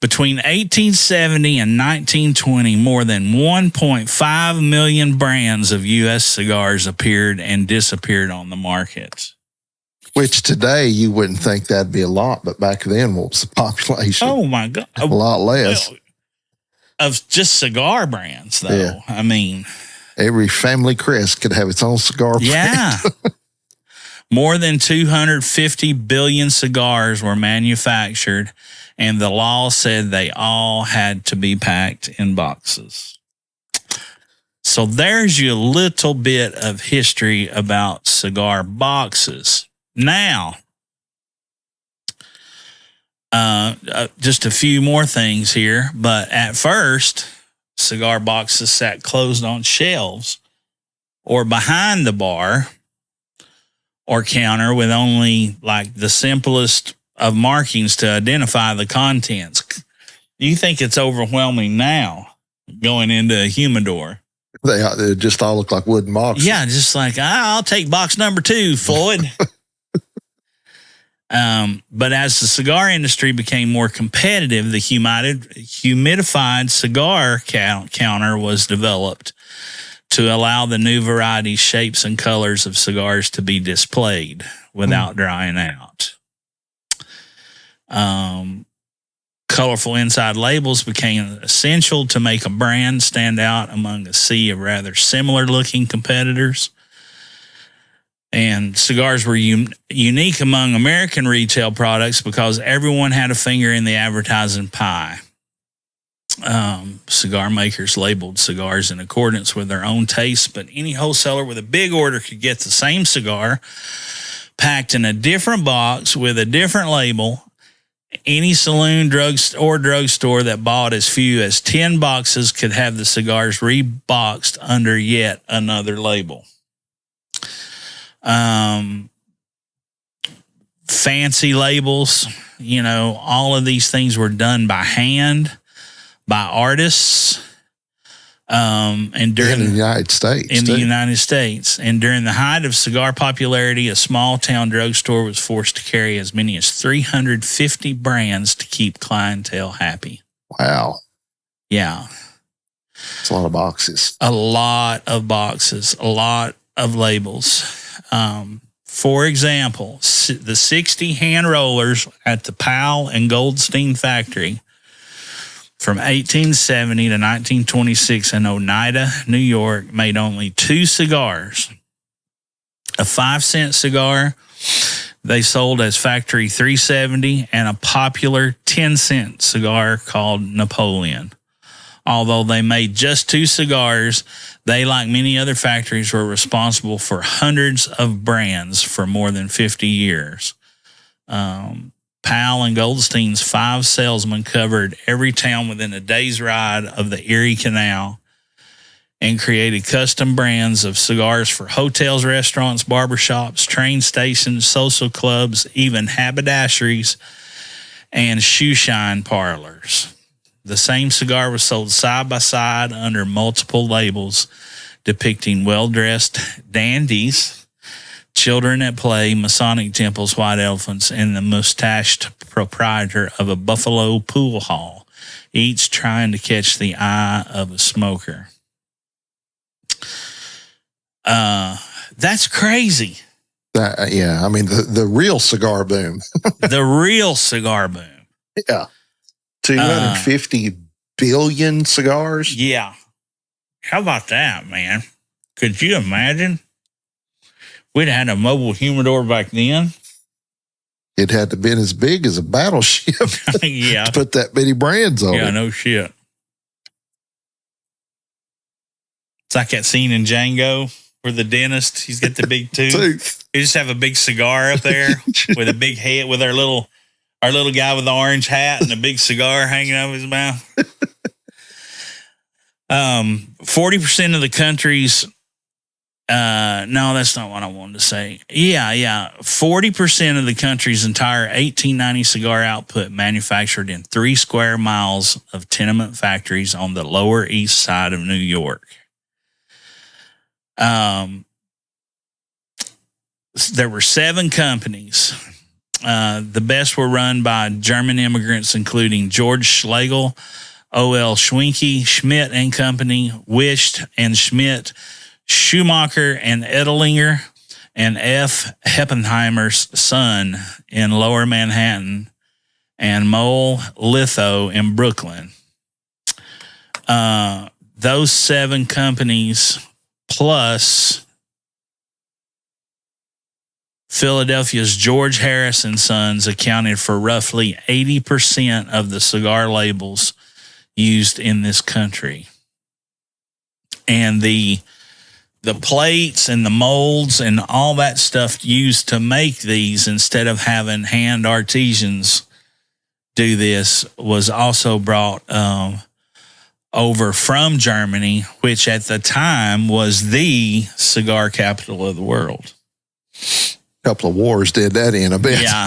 Between 1870 and 1920, more than 1.5 million brands of U.S. cigars appeared and disappeared on the market. Which today you wouldn't think that'd be a lot, but back then, what was the population? Oh, my God. A lot less. Well, of just cigar brands, though. Yeah. I mean, every family crest could have its own cigar brand. Yeah. More than 250 billion cigars were manufactured, and the law said they all had to be packed in boxes. So there's your little bit of history about cigar boxes. Now, just a few more things here, but at first, cigar boxes sat closed on shelves or behind the bar or counter with only like the simplest of markings to identify the contents. You think it's overwhelming now going into a humidor? They just all look like wooden boxes. Yeah, just like, I'll take box number 2, Floyd. But as the cigar industry became more competitive, the humidified cigar counter was developed to allow the new varieties, shapes, and colors of cigars to be displayed without drying out. Colorful inside labels became essential to make a brand stand out among a sea of rather similar-looking competitors. And cigars were unique among American retail products because everyone had a finger in the advertising pie. Cigar makers labeled cigars in accordance with their own tastes, but any wholesaler with a big order could get the same cigar packed in a different box with a different label. Any saloon, drugstore that bought as few as 10 boxes could have the cigars reboxed under yet another label. Fancy labels, all of these things were done by hand, by artists, and during in the United States. And during the height of cigar popularity, a small town drugstore was forced to carry as many as 350 brands to keep clientele happy. Wow. Yeah. It's a lot of boxes. A lot of boxes, a lot of labels. For example, the 60 hand rollers at the Powell and Goldstein factory from 1870 to 1926 in Oneida, New York, made only 2 cigars. A 5-cent cigar they sold as Factory 370 and a popular 10-cent cigar called Napoleon. Although they made just 2 cigars, they, like many other factories, were responsible for hundreds of brands for more than 50 years. Powell and Goldstein's 5 salesmen covered every town within a day's ride of the Erie Canal and created custom brands of cigars for hotels, restaurants, barbershops, train stations, social clubs, even haberdasheries, and shoe shine parlors. The same cigar was sold side by side under multiple labels depicting well-dressed dandies, children at play, Masonic temples, white elephants, and the mustached proprietor of a Buffalo pool hall, each trying to catch the eye of a smoker. That's crazy. Yeah, I mean, the real cigar boom. The real cigar boom. Yeah. 250 billion cigars? Yeah. How about that, man? Could you imagine? We'd have had a mobile humidor back then. It had to have been as big as a battleship Yeah. to put that many brands on Yeah, it. no shit. It's like that scene in Django where the dentist, he's got the big tooth. He just have a big cigar up there with a big head, with our little guy with the orange hat and a big cigar hanging out of his mouth. 40% of the country's no, that's not what I wanted to say. Yeah. 40% of the country's entire 1890 cigar output manufactured in 3 square miles of tenement factories on the Lower East Side of New York. There were 7 companies. The best were run by German immigrants, including George Schlegel, O.L. Schwenke, Schmidt and Company, Wischt and Schmidt, Schumacher and Edelinger, and F. Heppenheimer's Son in Lower Manhattan, and Mole Litho in Brooklyn. Those 7 companies plus Philadelphia's George Harris and Sons accounted for roughly 80% of the cigar labels used in this country. And the plates and the molds and all that stuff used to make these, instead of having hand artisans do this, was also brought over from Germany, which at the time was the cigar capital of the world. A couple of wars did that in a bit. Yeah.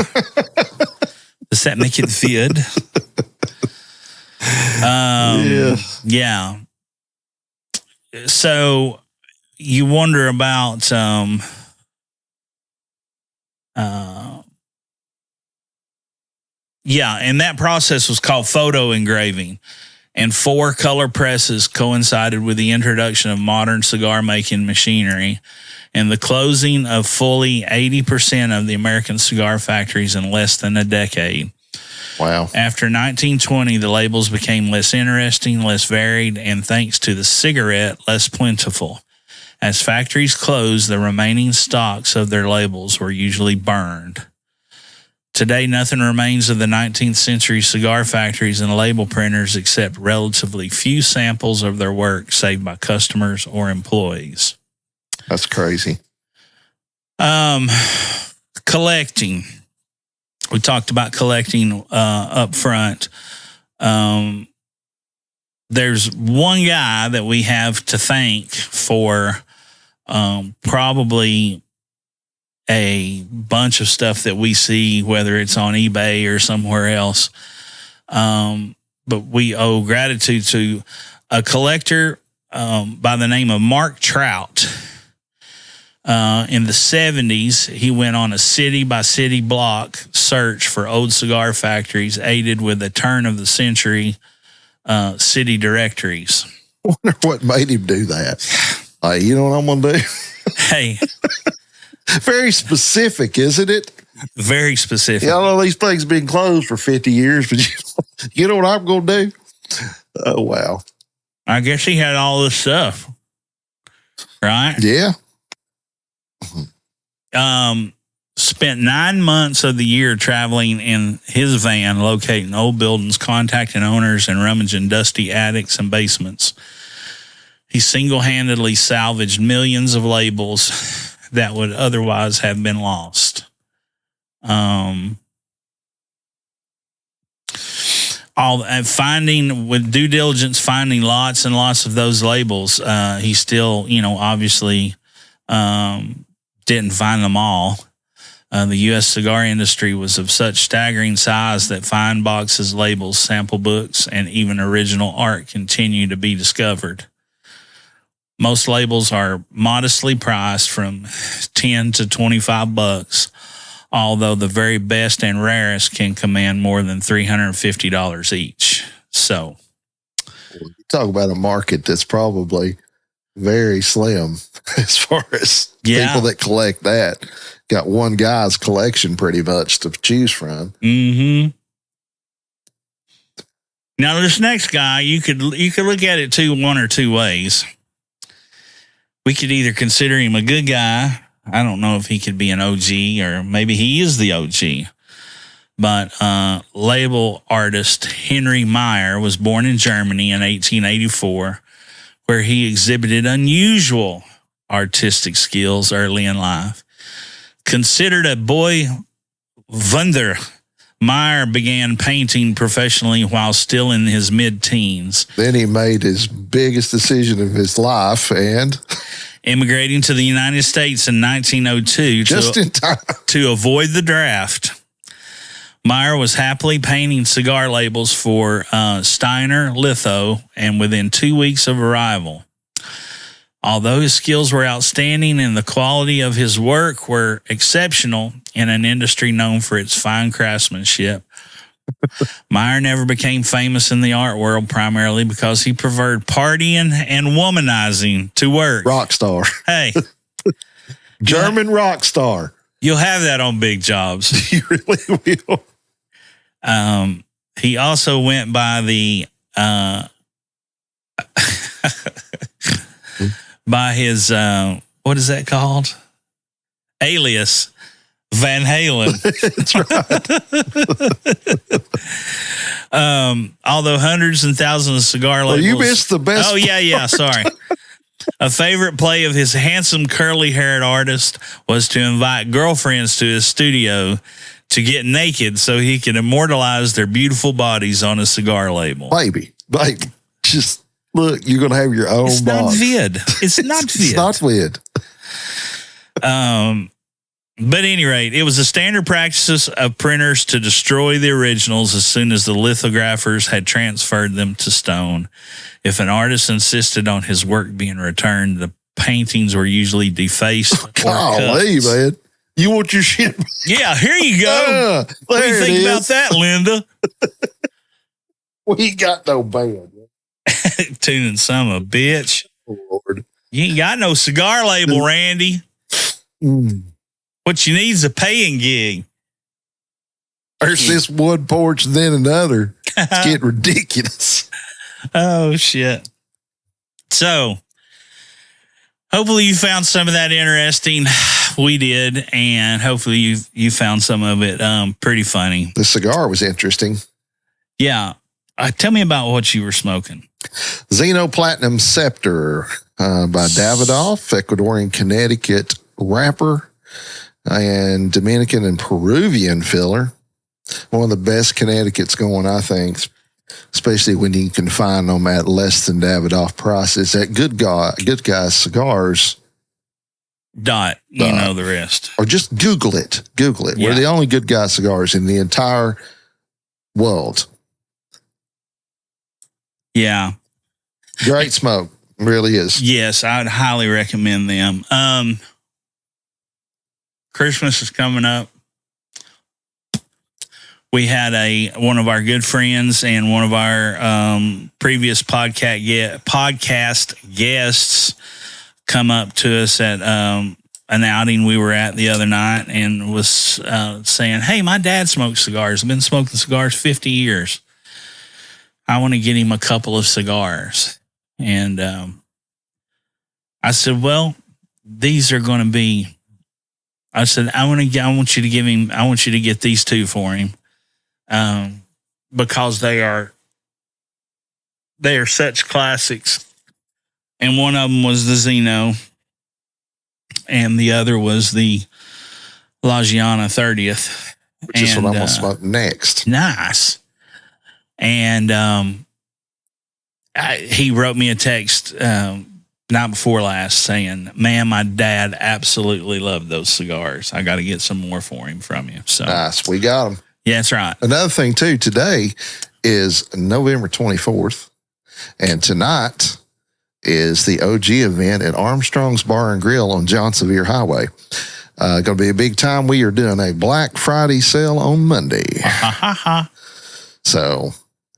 Does that make it good? Yeah. So you wonder about and that process was called photo engraving, and 4 color presses coincided with the introduction of modern cigar making machinery and the closing of fully 80% of the American cigar factories in less than a decade. Wow. After 1920, the labels became less interesting, less varied, and thanks to the cigarette, less plentiful. As factories closed, the remaining stocks of their labels were usually burned. Today, nothing remains of the 19th century cigar factories and label printers except relatively few samples of their work saved by customers or employees. That's crazy. Collecting. We talked about collecting up front. There's one guy that we have to thank for probably a bunch of stuff that we see, whether it's on eBay or somewhere else. But we owe gratitude to a collector by the name of Mark Trout. In the 70s, he went on a city-by-city block search for old cigar factories, aided with the turn-of-the-century city directories. I wonder what made him do that. You know what I'm going to do? Hey. Very specific, isn't it? Very specific. Yeah, I know these things have been closed for 50 years, but you know what I'm going to do? Oh, wow. I guess he had all this stuff, right? Yeah. Spent 9 months of the year traveling in his van, locating old buildings, contacting owners, and rummaging dusty attics and basements. He single-handedly salvaged millions of labels that would otherwise have been lost. Finding with due diligence, finding lots and lots of those labels. He still, obviously didn't find them all. The U.S. cigar industry was of such staggering size that fine boxes, labels, sample books, and even original art continue to be discovered. Most labels are modestly priced from $10 to $25, although the very best and rarest can command more than $350 each. So, you talk about a market that's probably very slim as far as people that collect that. Got one guy's collection pretty much to choose from. Mm-hmm. Now, this next guy, you could look at it one or two ways. We could either consider him a good guy. I don't know if he could be an OG, or maybe he is the OG. But label artist Henry Meyer was born in Germany in 1884, where he exhibited unusual artistic skills early in life. Considered a boy wonder, Meyer began painting professionally while still in his mid-teens. Then he made his biggest decision of his life and immigrating to the United States in 1902 just in time to avoid the draft. Meyer was happily painting cigar labels for Steiner Litho, and within 2 weeks of arrival. Although his skills were outstanding and the quality of his work were exceptional in an industry known for its fine craftsmanship, Meyer never became famous in the art world primarily because he preferred partying and womanizing to work. Rock star. Hey. German rock star. You'll have that on big jobs. You really will. He also went by the by his what is that called? Alias Van Halen. That's right. Although hundreds and thousands of cigar labels. You missed the best. Oh yeah, sorry. A favorite play of his handsome curly-haired artist was to invite girlfriends to his studio to get naked so he could immortalize their beautiful bodies on a cigar label. Baby, just look, you're going to have your own It's box. not vid. It's not vid. It's not vid. But at any rate, it was the standard practice of printers to destroy the originals as soon as the lithographers had transferred them to stone. If an artist insisted on his work being returned, the paintings were usually defaced or Golly, cut. man. You want your shit? Yeah, here you go. What do you think about that, Linda? We got no band. Tuning some a bitch. Oh, Lord. You ain't got no cigar label, Randy. What you need is a paying gig. There's this one porch, then another. It's getting ridiculous. Oh, shit. So, hopefully you found some of that interesting. We did, and hopefully you found some of it pretty funny. The cigar was interesting. Yeah. Tell me about what you were smoking. Zeno Platinum Scepter by Davidoff, Ecuadorian Connecticut wrapper, and Dominican and Peruvian filler. One of the best Connecticut's going, I think, especially when you can find them at less than Davidoff prices at Good Guys Cigars. You know the rest. Or just Google it. Google it. Yeah. We're the only Good Guys Cigars in the entire world. Yeah. Great smoke. Really is. Yes, I'd highly recommend them. Christmas is coming up. We had one of our good friends and one of our previous podcast guests come up to us at an outing we were at the other night and was saying, "Hey, my dad smokes cigars. I've been smoking cigars 50 years. I want to get him a couple of cigars." And I said, "Well, these are going to be." I said, I want you to get these two for him, because they are such classics. And one of them was the Zeno, and the other was the La Giana 30th. Which is what I'm going to smoke next. Nice. And he wrote me a text night before last saying, "Man, my dad absolutely loved those cigars. I got to get some more for him from you." So nice. We got them. Yeah, that's right. Another thing, too, today is November 24th, and tonight is the OG event at Armstrong's Bar and Grill on John Sevier Highway. Going to be a big time. We are doing a Black Friday sale on Monday. So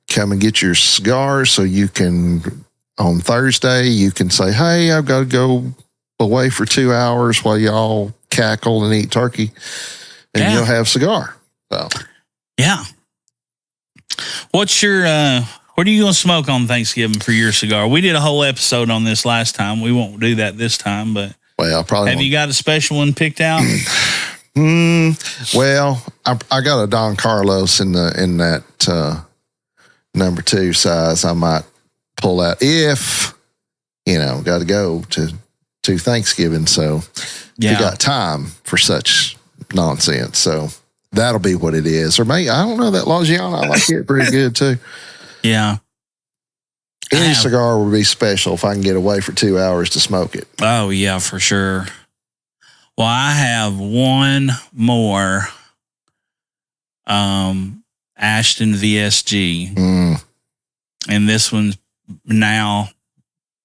come and get your cigars so you can, on Thursday, you can say, "Hey, I've got to go away for 2 hours while y'all cackle and eat turkey," and you'll have a cigar. So, yeah. What's your, what are you going to smoke on Thanksgiving for your cigar? We did a whole episode on this last time. We won't do that this time, but well, probably have you got a special one picked out? Well, I got a Don Carlos in that number 2 size. I might pull out if got to go to Thanksgiving. So you got time for such nonsense. So that'll be what it is. Or maybe I don't know, that La Giana, I like it pretty good too. Yeah. Any cigar would be special if I can get away for 2 hours to smoke it. Oh yeah, for sure. Well, I have one more Ashton VSG. And this one now,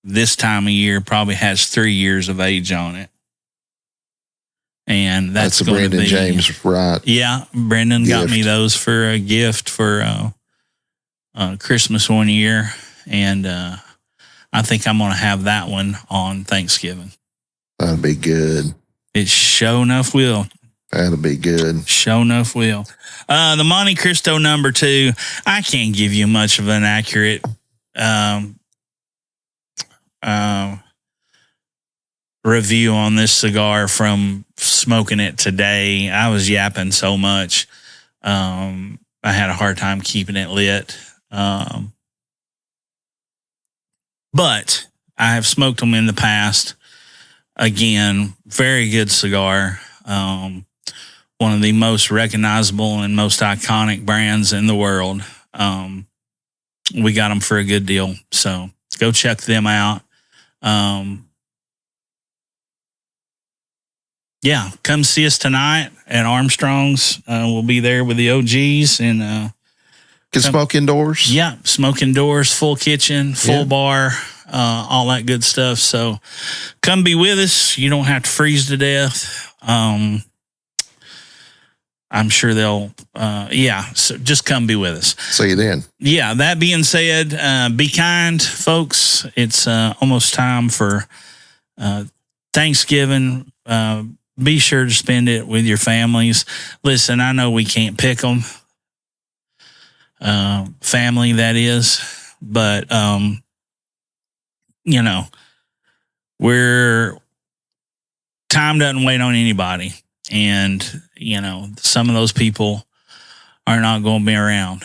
this time of year, probably has 3 years of age on it. And that's a Brendan James, right? Yeah, Brendan got me those for a gift for Christmas one year. And I think I'm going to have that one on Thanksgiving. That'd be good. It sure enough will. That'll be good. Sure enough will. The Monte Cristo number 2, I can't give you much of an accurate review on this cigar from smoking it today. I was yapping so much. I had a hard time keeping it lit. But I have smoked them in the past. Again, very good cigar. One of the most recognizable and most iconic brands in the world. We got them for a good deal. So go check them out. Come see us tonight at Armstrong's. We'll be there with the OGs and can smoke indoors. Yeah, smoke indoors, full kitchen, full bar, all that good stuff. So come be with us. You don't have to freeze to death. I'm sure they'll, so just come be with us. See you then. Yeah, that being said, be kind, folks. It's almost time for Thanksgiving. Be sure to spend it with your families. Listen, I know we can't pick them. Family, that is. But, time doesn't wait on anybody. And, some of those people are not going to be around.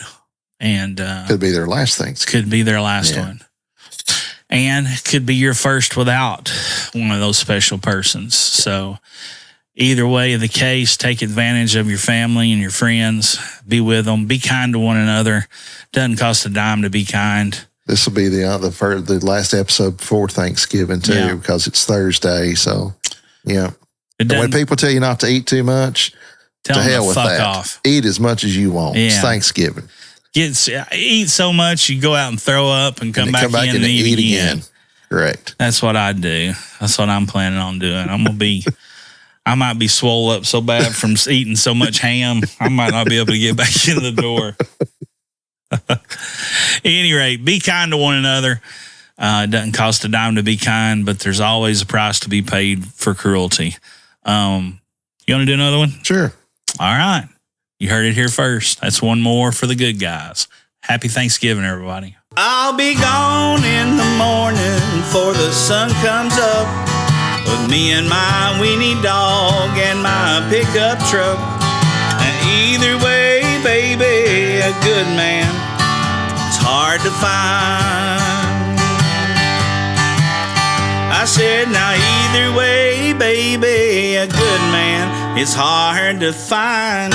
And could be their last Thanksgiving. Could be their last one. And could be your first without one of those special persons. So either way of the case, take advantage of your family and your friends. Be with them. Be kind to one another. Doesn't cost a dime to be kind. This will be the last episode before Thanksgiving too, because it's Thursday. So, when people tell you not to eat too much, to hell with that. Off. Eat as much as you want. It's Thanksgiving. Eat so much you go out and throw up and come back in and eat again. Correct. That's what I do. That's what I'm planning on doing. I might be swole up so bad from eating so much ham, I might not be able to get back in the door. At any rate, be kind to one another. It doesn't cost a dime to be kind, but there's always a price to be paid for cruelty. You want to do another one? Sure. All right. You heard it here first. That's one more for the good guys. Happy Thanksgiving, everybody. I'll be gone in the morning before the sun comes up, with me and my weenie dog and my pickup truck. And either way, baby, a good man, it's hard to find. I said, now either way, baby, a good man, it's hard to find.